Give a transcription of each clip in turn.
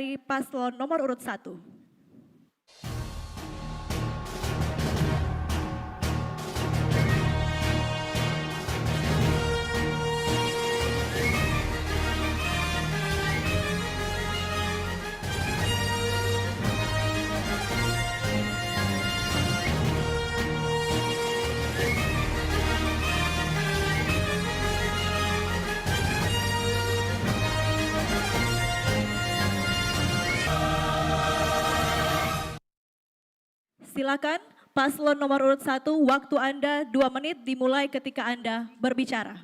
dari paslon nomor urut 1. Silakan paslon nomor urut 1, waktu Anda 2 menit dimulai ketika Anda berbicara.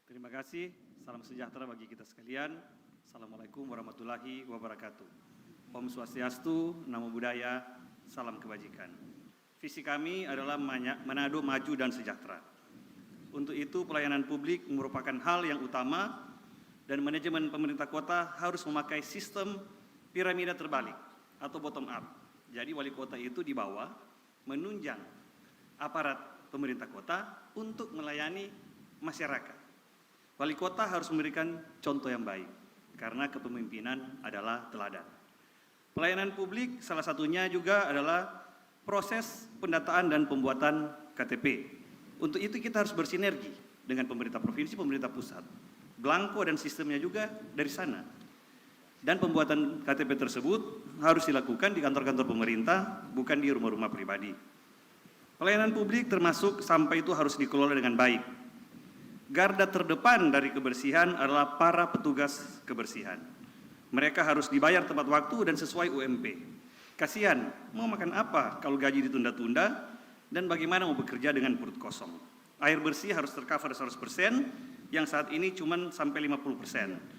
Terima kasih, salam sejahtera bagi kita sekalian. Assalamualaikum warahmatullahi wabarakatuh. Om Swastiastu, Namo Buddhaya, salam kebajikan. Visi kami adalah Manado maju dan sejahtera. Untuk itu pelayanan publik merupakan hal yang utama dan manajemen pemerintah kota harus memakai sistem piramida terbalik atau bottom up. Jadi wali kota itu di bawah menunjang aparat pemerintah kota untuk melayani masyarakat. Wali kota harus memberikan contoh yang baik karena kepemimpinan adalah teladan. Pelayanan publik salah satunya juga adalah proses pendataan dan pembuatan KTP. Untuk itu kita harus bersinergi dengan pemerintah provinsi, pemerintah pusat. Blanko dan sistemnya juga dari sana. Dan pembuatan KTP tersebut harus dilakukan di kantor-kantor pemerintah, bukan di rumah-rumah pribadi. Pelayanan publik termasuk sampah itu harus dikelola dengan baik. Garda terdepan dari kebersihan adalah para petugas kebersihan. Mereka harus dibayar tepat waktu dan sesuai UMP. Kasihan, mau makan apa kalau gaji ditunda-tunda dan bagaimana mau bekerja dengan perut kosong. Air bersih harus tercover 100%, yang saat ini cuma sampai 50%.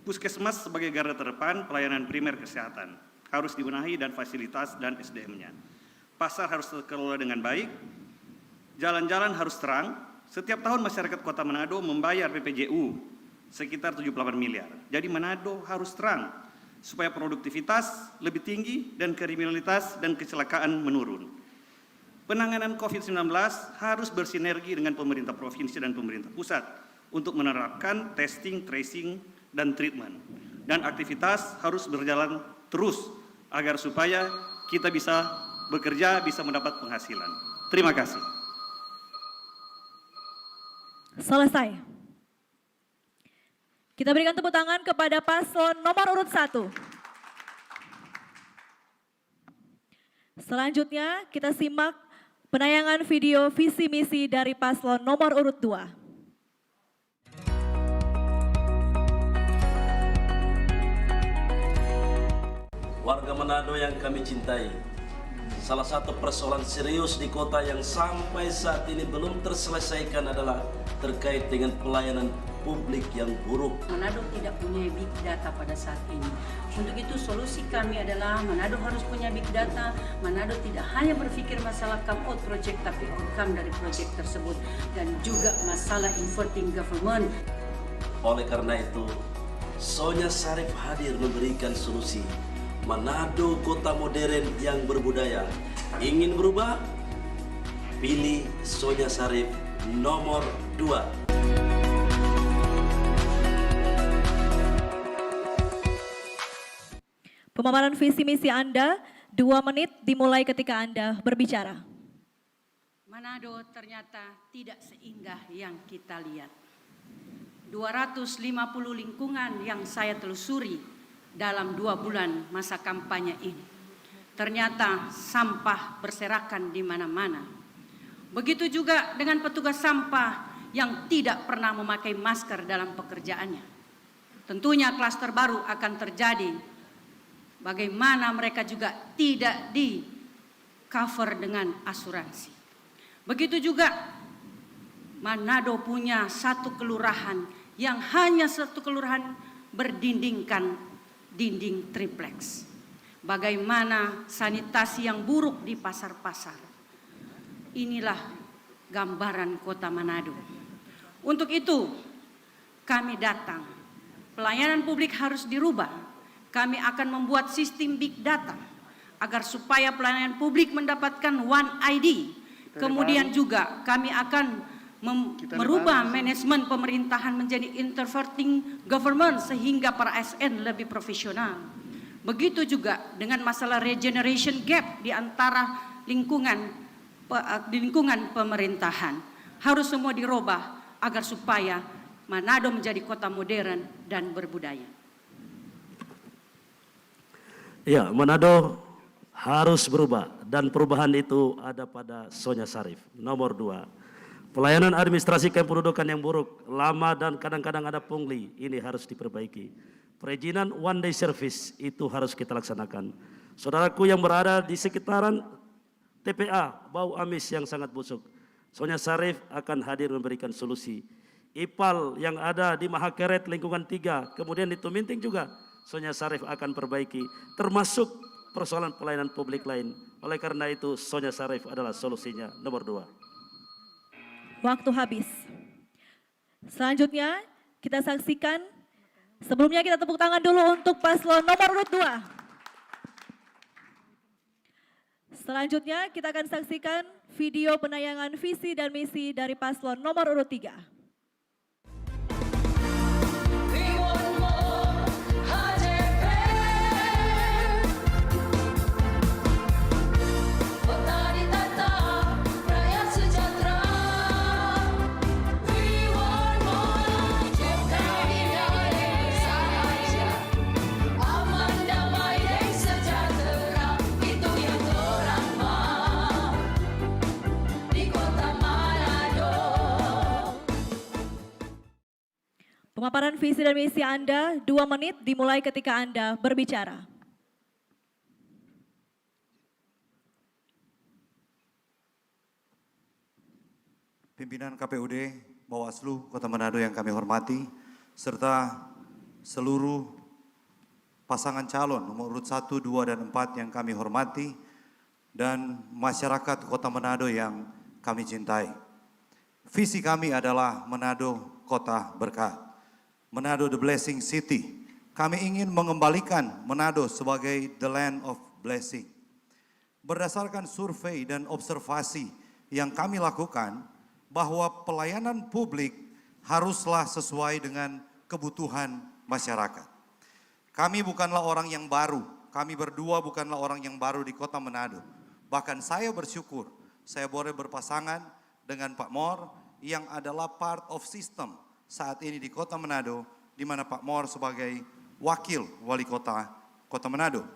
Puskesmas sebagai garda terdepan pelayanan primer kesehatan harus dibenahi dan fasilitas dan SDM-nya. Pasar harus terkelola dengan baik, jalan-jalan harus terang. Setiap tahun masyarakat Kota Manado membayar PPJU sekitar 78 miliar. Jadi Manado harus terang supaya produktivitas lebih tinggi dan kriminalitas dan kecelakaan menurun. Penanganan COVID-19 harus bersinergi dengan pemerintah provinsi dan pemerintah pusat untuk menerapkan testing, tracing, dan treatment. Dan aktivitas harus berjalan terus agar supaya kita bisa bekerja, bisa mendapat penghasilan. Terima kasih. Selesai. Kita berikan tepuk tangan kepada paslon nomor urut 1. Selanjutnya kita simak penayangan video visi misi dari paslon nomor urut 2. Warga Manado yang kami cintai, salah satu persoalan serius di kota yang sampai saat ini belum terselesaikan adalah terkait dengan pelayanan publik yang buruk. Manado tidak punya big data pada saat ini. Untuk itu solusi kami adalah Manado harus punya big data. Manado tidak hanya berpikir masalah come out project tapi outcome dari project tersebut dan juga masalah inverting government. Oleh karena itu, Sonya Sarif hadir memberikan solusi. Manado kota modern yang berbudaya. Ingin berubah? Pilih Sonya Sarif nomor 2. Pemaparan visi misi Anda 2 menit dimulai ketika Anda berbicara. Manado ternyata tidak seindah yang kita lihat. 250 lingkungan yang saya telusuri dalam 2 bulan masa kampanye ini. Ternyata sampah berserakan di mana-mana. Begitu juga dengan petugas sampah yang tidak pernah memakai masker dalam pekerjaannya. Tentunya klaster baru akan terjadi. Bagaimana mereka juga tidak di cover dengan asuransi. Begitu juga Manado punya satu kelurahan yang hanya satu kelurahan berdindingkan dinding triplex. Bagaimana sanitasi yang buruk di pasar-pasar. Inilah gambaran kota Manado. Untuk itu kami datang. Pelayanan publik harus dirubah. Kami akan membuat sistem big data agar supaya pelayanan publik mendapatkan One ID. Kemudian juga kami akan merubah manajemen pemerintahan menjadi interverting government sehingga para ASN lebih profesional. Begitu juga dengan masalah regeneration gap di antara lingkungan pemerintahan. Harus semua dirubah agar supaya Manado menjadi kota modern dan berbudaya. Ya, Manado harus berubah dan perubahan itu ada pada Sonya Sarif. Nomor 2, pelayanan administrasi kependudukan yang buruk, lama dan kadang-kadang ada pungli, ini harus diperbaiki. Perizinan one day service itu harus kita laksanakan. Saudaraku yang berada di sekitaran TPA, bau amis yang sangat busuk, Sonya Sarif akan hadir memberikan solusi. IPAL yang ada di Mahakeret lingkungan 3, kemudian di Tuminting juga Sonya Sarif akan perbaiki, termasuk persoalan pelayanan publik lain. Oleh karena itu Sonya Sarif adalah solusinya. Nomor 2. Waktu habis. Selanjutnya kita saksikan, sebelumnya kita tepuk tangan dulu untuk paslon nomor urut 2. Selanjutnya kita akan saksikan video penayangan visi dan misi dari paslon nomor urut 3. Pemaparan visi dan misi Anda 2 menit dimulai ketika Anda berbicara. Pimpinan KPUD, Bawaslu Kota Manado yang kami hormati, serta seluruh pasangan calon nomor urut 1, 2, dan 4 yang kami hormati, dan masyarakat Kota Manado yang kami cintai. Visi kami adalah Manado Kota Berkah. Manado the Blessing City. Kami ingin mengembalikan Manado sebagai the land of blessing. Berdasarkan survei dan observasi yang kami lakukan, bahwa pelayanan publik haruslah sesuai dengan kebutuhan masyarakat. Kami bukanlah orang yang baru, kami berdua bukanlah orang yang baru di Kota Manado. Bahkan saya bersyukur, saya boleh berpasangan dengan Pak Mor yang adalah part of system saat ini di Kota Manado, di mana Pak Mor sebagai wakil wali kota Kota Manado.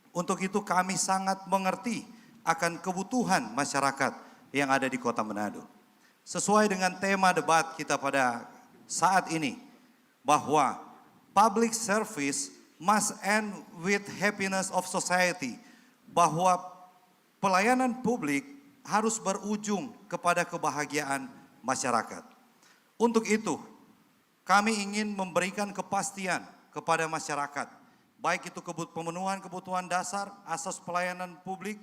Untuk itu kami sangat mengerti akan kebutuhan masyarakat yang ada di Kota Manado. Sesuai dengan tema debat kita pada saat ini, bahwa public service must end with happiness of society, bahwa pelayanan publik harus berujung kepada kebahagiaan masyarakat. Untuk itu, kami ingin memberikan kepastian kepada masyarakat, baik itu pemenuhan kebutuhan dasar, asas pelayanan publik,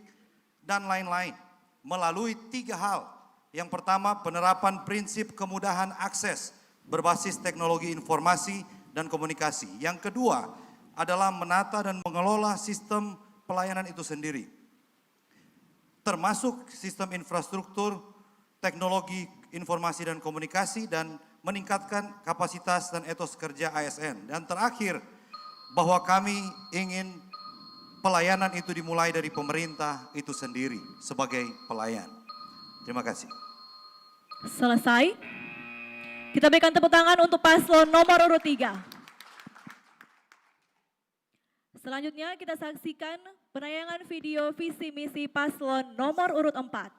dan lain-lain, melalui 3 hal. Yang pertama, penerapan prinsip kemudahan akses berbasis teknologi informasi dan komunikasi. Yang kedua adalah menata dan mengelola sistem pelayanan itu sendiri, termasuk sistem infrastruktur, teknologi informasi dan komunikasi, dan meningkatkan kapasitas dan etos kerja ASN. Dan terakhir, bahwa kami ingin pelayanan itu dimulai dari pemerintah itu sendiri sebagai pelayan. Terima kasih. Selesai. Kita berikan tepuk tangan untuk paslon nomor urut 3. Selanjutnya kita saksikan penayangan video visi misi paslon nomor urut 4.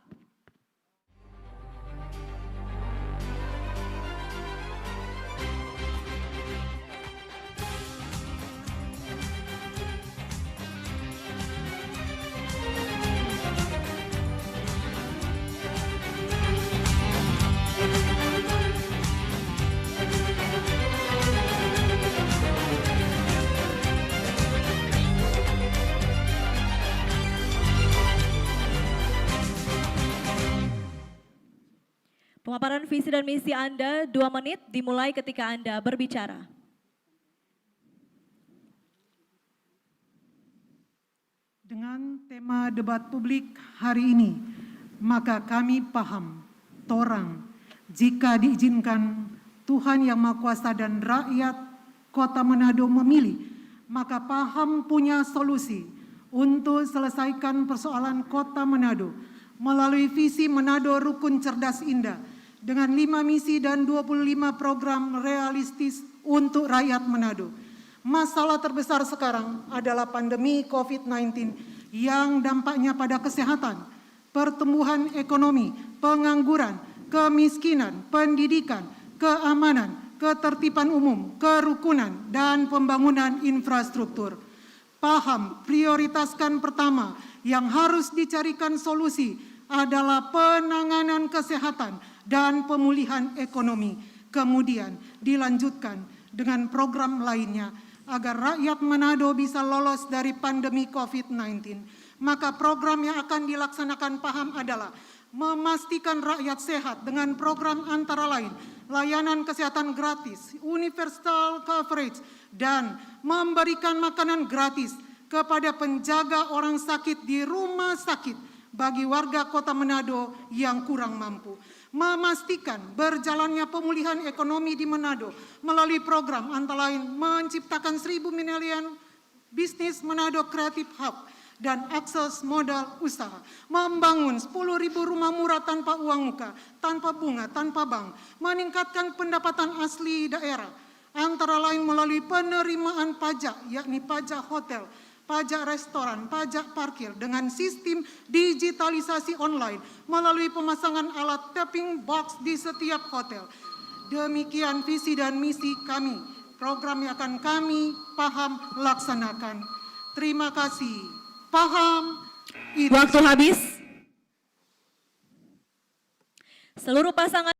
Pemaparan visi dan misi Anda 2 menit dimulai ketika Anda berbicara. Dengan tema debat publik hari ini, maka kami paham, torang, jika diizinkan Tuhan Yang Maha Kuasa dan rakyat Kota Manado memilih maka PAHAM punya solusi untuk selesaikan persoalan Kota Manado melalui visi Manado Rukun Cerdas Indah dengan 5 misi dan 25 program realistis untuk rakyat Manado. Masalah terbesar sekarang adalah pandemi COVID-19 yang dampaknya pada kesehatan, pertumbuhan ekonomi, pengangguran, kemiskinan, pendidikan, keamanan, ketertiban umum, kerukunan, dan pembangunan infrastruktur. PAHAM prioritaskan pertama yang harus dicarikan solusi adalah penanganan kesehatan dan pemulihan ekonomi. Kemudian dilanjutkan dengan program lainnya agar rakyat Manado bisa lolos dari pandemi COVID-19. Maka program yang akan dilaksanakan PAHAM adalah memastikan rakyat sehat dengan program antara lain layanan kesehatan gratis, universal coverage, dan memberikan makanan gratis kepada penjaga orang sakit di rumah sakit bagi warga Kota Manado yang kurang mampu. Memastikan berjalannya pemulihan ekonomi di Manado melalui program antara lain menciptakan 1.000 miliar bisnis Manado Creative Hub dan akses modal usaha, membangun 10.000 rumah murah tanpa uang muka, tanpa bunga, tanpa bank, meningkatkan pendapatan asli daerah, antara lain melalui penerimaan pajak, yakni pajak hotel, pajak restoran, pajak parkir dengan sistem digitalisasi online melalui pemasangan alat tapping box di setiap hotel. Demikian visi dan misi kami, program yang akan kami PAHAM laksanakan. Terima kasih. PAHAM. Waktu habis. Seluruh pasangan